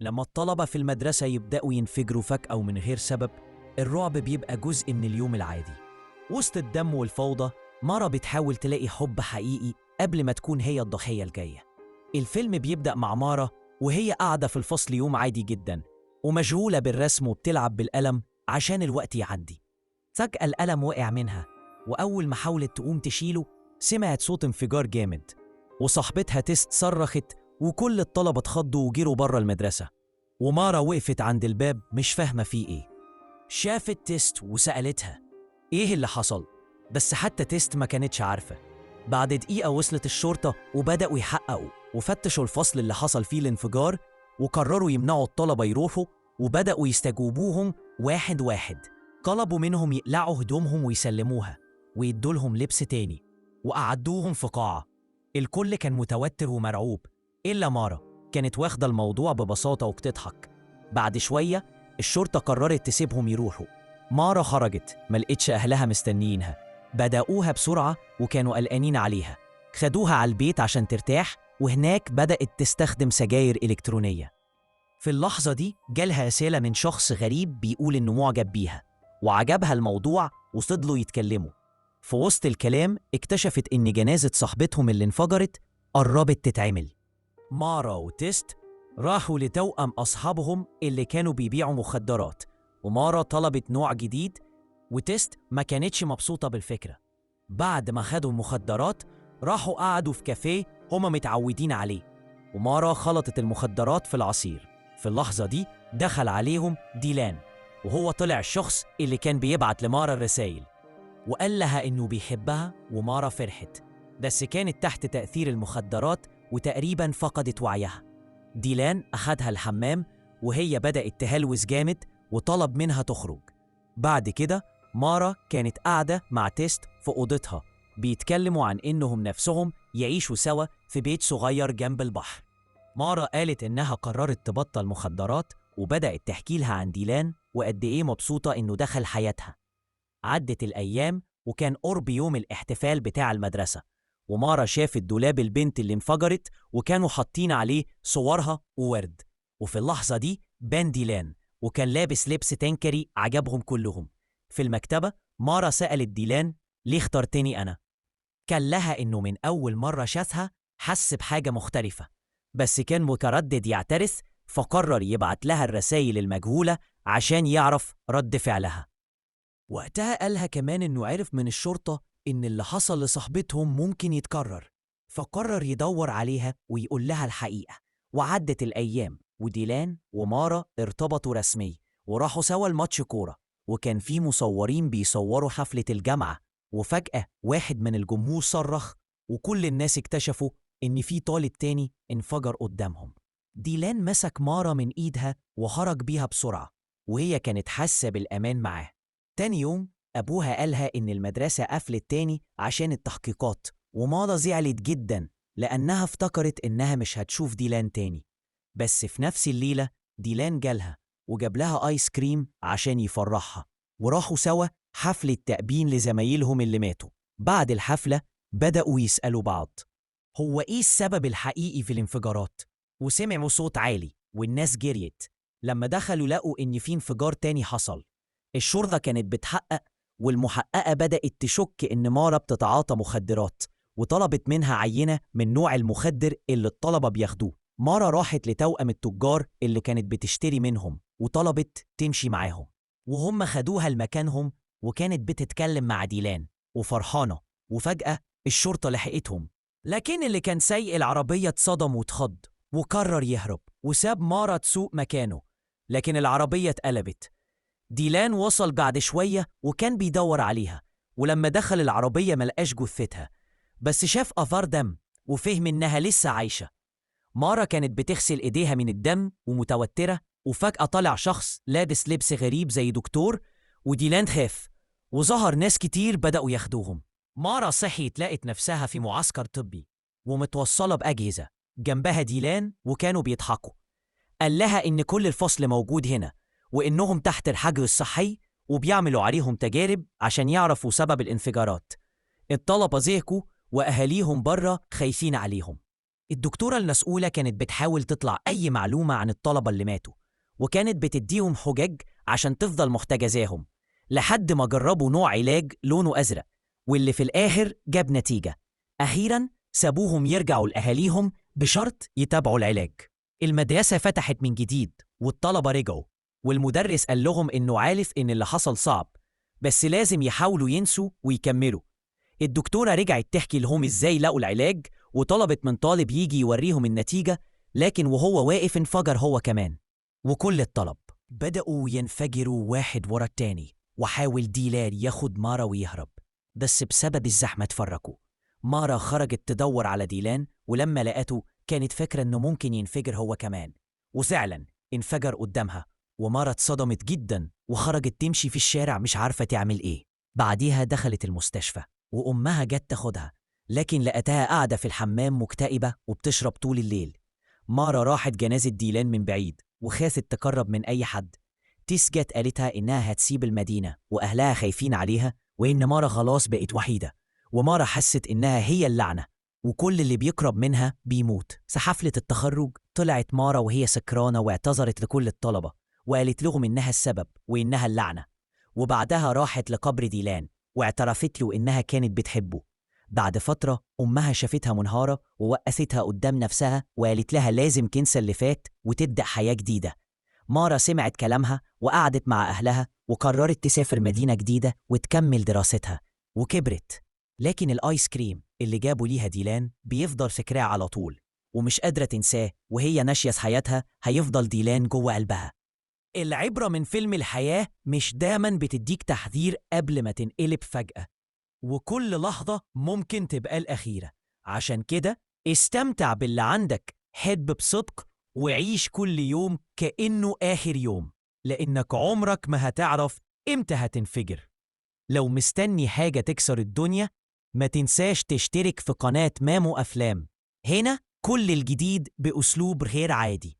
لما الطلبة في المدرسة يبدأوا ينفجروا فجأة ومن غير سبب، الرعب بيبقى جزء من اليوم العادي. وسط الدم والفوضى، مارا بتحاول تلاقي حب حقيقي قبل ما تكون هي الضحية الجاية. الفيلم بيبدأ مع مارا وهي قاعدة في الفصل يوم عادي جدا ومشغولة بالرسم وبتلعب بالقلم عشان الوقت يعدي. فجأة القلم وقع منها، وأول ما حاولت تقوم تشيله سمعت صوت انفجار جامد، وصاحبتها تيست صرخت وكل الطلبة اتخضوا وجروا بره المدرسة. ومارا وقفت عند الباب مش فاهمة فيه ايه. شافت تيست وسألتها ايه اللي حصل، بس حتى تيست ما كانتش عارفة. بعد دقيقة وصلت الشرطة وبدأوا يحققوا وفتشوا الفصل اللي حصل فيه الانفجار، وقرروا يمنعوا الطلبة يروحوا، وبدأوا يستجوبوهم واحد واحد. طلبوا منهم يقلعوا هدومهم ويسلموها ويدولهم لبس تاني، وقعدوهم في قاعة. الكل كان متوتر ومرعوب إلا مارا، كانت واخدة الموضوع ببساطة وبتضحك. بعد شوية الشرطة قررت تسيبهم يروحوا. مارا خرجت، ملقتش أهلها مستنيينها، بدأوها بسرعة وكانوا قلقانين عليها. خدوها على البيت عشان ترتاح، وهناك بدأت تستخدم سجاير إلكترونية. في اللحظة دي جالها رسالة من شخص غريب بيقول إنه معجب بيها وعجبها الموضوع، وفضلوا يتكلموا. في وسط الكلام اكتشفت إن جنازة صاحبتهم اللي انفجرت قربت تتعمل. مارا وتيست راحوا لتوأم أصحابهم اللي كانوا بيبيعوا مخدرات، ومارا طلبت نوع جديد وتيست ما كانتش مبسوطة بالفكرة. بعد ما خدوا المخدرات راحوا قعدوا في كافيه هما متعودين عليه، ومارا خلطت المخدرات في العصير. في اللحظة دي دخل عليهم ديلان، وهو طلع الشخص اللي كان بيبعت لمارا الرسايل، وقال لها إنه بيحبها. ومارا فرحت، بس كانت تحت تأثير المخدرات وتقريباً فقدت وعيها. ديلان أخدها الحمام وهي بدأت تهلوس جامد وطلب منها تخرج. بعد كده مارا كانت قاعدة مع تيست في أوضتها بيتكلموا عن إنهم نفسهم يعيشوا سوا في بيت صغير جنب البحر. مارا قالت إنها قررت تبطل مخدرات، وبدأت تحكي لها عن ديلان وقد إيه مبسوطة إنه دخل حياتها. عدت الأيام وكان قرب يوم الاحتفال بتاع المدرسة، ومارا شافت دولاب البنت اللي انفجرت وكانوا حاطين عليه صورها وورد. وفي اللحظة دي بان ديلان وكان لابس لبس تنكري عجبهم كلهم. في المكتبة مارا سألت ديلان ليه اخترتني أنا؟ كان لها إنه من أول مرة شافها حس بحاجة مختلفة، بس كان متردد يعترف، فقرر يبعت لها الرسائل المجهولة عشان يعرف رد فعلها. وقتها قالها كمان إنه عرف من الشرطة إن اللي حصل لصاحبتهم ممكن يتكرر، فقرر يدور عليها ويقول لها الحقيقة. وعدت الأيام وديلان ومارا ارتبطوا رسمي وراحوا سوا الماتش كورة، وكان في مصورين بيصوروا حفلة الجامعة. وفجأة واحد من الجمهور صرخ، وكل الناس اكتشفوا إن في طالب تاني انفجر قدامهم. ديلان مسك مارا من إيدها وخرج بيها بسرعة، وهي كانت حاسة بالأمان معاه. تاني يوم أبوها قالها إن المدرسة قفلت تاني عشان التحقيقات، ومارا زعلت جدا لأنها افتكرت إنها مش هتشوف ديلان تاني. بس في نفس الليلة ديلان جالها وجاب لها آيس كريم عشان يفرحها، وراحوا سوا حفلة تأبين لزمايلهم اللي ماتوا. بعد الحفلة بدأوا يسألوا بعض هو إيه السبب الحقيقي في الانفجارات، وسمعوا صوت عالي والناس جريت. لما دخلوا لقوا إن في انفجار تاني حصل. الشرطة كانت بتحقق، والمحققة بدأت تشك إن مارا بتتعاطى مخدرات، وطلبت منها عينة من نوع المخدر اللي الطلبة بياخدوه. مارا راحت لتوأم التجار اللي كانت بتشتري منهم وطلبت تمشي معاهم، وهم خدوها لمكانهم، وكانت بتتكلم مع ديلان وفرحانة. وفجأة الشرطة لحقتهم، لكن اللي كان سايق العربية اتصدم واتخض وقرر يهرب، وساب مارا تسوق مكانه، لكن العربية اتقلبت. ديلان وصل بعد شوية وكان بيدور عليها، ولما دخل العربية ملقاش جثتها، بس شاف آثار دم وفهم إنها لسه عايشة. مارا كانت بتغسل إيديها من الدم ومتوترة، وفجأة طلع شخص لابس لبس غريب زي دكتور، وديلان خاف وظهر ناس كتير بدأوا ياخدوهم. مارا صحيت لقت نفسها في معسكر طبي ومتوصلة بأجهزة، جنبها ديلان وكانوا بيضحكوا. قال لها إن كل الفصل موجود هنا، وإنهم تحت الحجر الصحي وبيعملوا عليهم تجارب عشان يعرفوا سبب الانفجارات. الطلبة زهقوا وأهاليهم بره خايفين عليهم. الدكتورة المسؤولة كانت بتحاول تطلع أي معلومة عن الطلبة اللي ماتوا، وكانت بتديهم حجج عشان تفضل محتجزاهم، لحد ما جربوا نوع علاج لونه أزرق، واللي في الآخر جاب نتيجة. أخيراً سابوهم يرجعوا لأهاليهم بشرط يتابعوا العلاج. المدرسة فتحت من جديد والطلبة رجعوا، والمدرس قال لهم إنه عارف إن اللي حصل صعب، بس لازم يحاولوا ينسوا ويكملوا. الدكتورة رجعت تحكي لهم إزاي لقوا العلاج، وطلبت من طالب يجي يوريهم النتيجة، لكن وهو واقف انفجر هو كمان. وكل الطلب بدأوا ينفجروا واحد ورا التاني، وحاول ديلان ياخد مارا ويهرب، بس بسبب الزحمة اتفرقوا. مارا خرجت تدور على ديلان، ولما لقته كانت فاكرة إنه ممكن ينفجر هو كمان، وفعلا انفجر قدامها. ومارا اتصدمت جدا وخرجت تمشي في الشارع مش عارفة تعمل إيه. بعديها دخلت المستشفى، وأمها جت تاخدها، لكن لقتها قاعدة في الحمام مكتئبة وبتشرب طول الليل. مارا راحت جنازة ديلان من بعيد وخافت تقرب من أي حد. تيس جت قالتها إنها هتسيب المدينة وأهلها خايفين عليها، وإن مارا خلاص بقت وحيدة. ومارا حست إنها هي اللعنة، وكل اللي بيقرب منها بيموت. في حفلة التخرج طلعت مارا وهي سكرانة واعتذرت لكل الطلبة، وقالت لهم إنها السبب وإنها اللعنة. وبعدها راحت لقبر ديلان واعترفت له إنها كانت بتحبه. بعد فترة أمها شافتها منهارة ووقفتها قدام نفسها وقالت لها لازم تنسى اللي فات وتبدأ حياة جديدة. مارا سمعت كلامها وقعدت مع أهلها وقررت تسافر مدينة جديدة وتكمل دراستها، وكبرت. لكن الآيس كريم اللي جابوا ليها ديلان بيفضل فكرها على طول، ومش قادرة تنساه، وهي ناشية حياتها هيفضل ديلان جوه قلبها. العبرة من فيلم الحياة مش دايما بتديك تحذير قبل ما تنقلب فجأة، وكل لحظة ممكن تبقى الأخيرة. عشان كده استمتع باللي عندك، حب بصدق، وعيش كل يوم كأنه آخر يوم، لأنك عمرك ما هتعرف إمتى هتنفجر. لو مستني حاجة تكسر الدنيا، ما تنساش تشترك في قناة مامو أفلام. هنا كل الجديد بأسلوب غير عادي.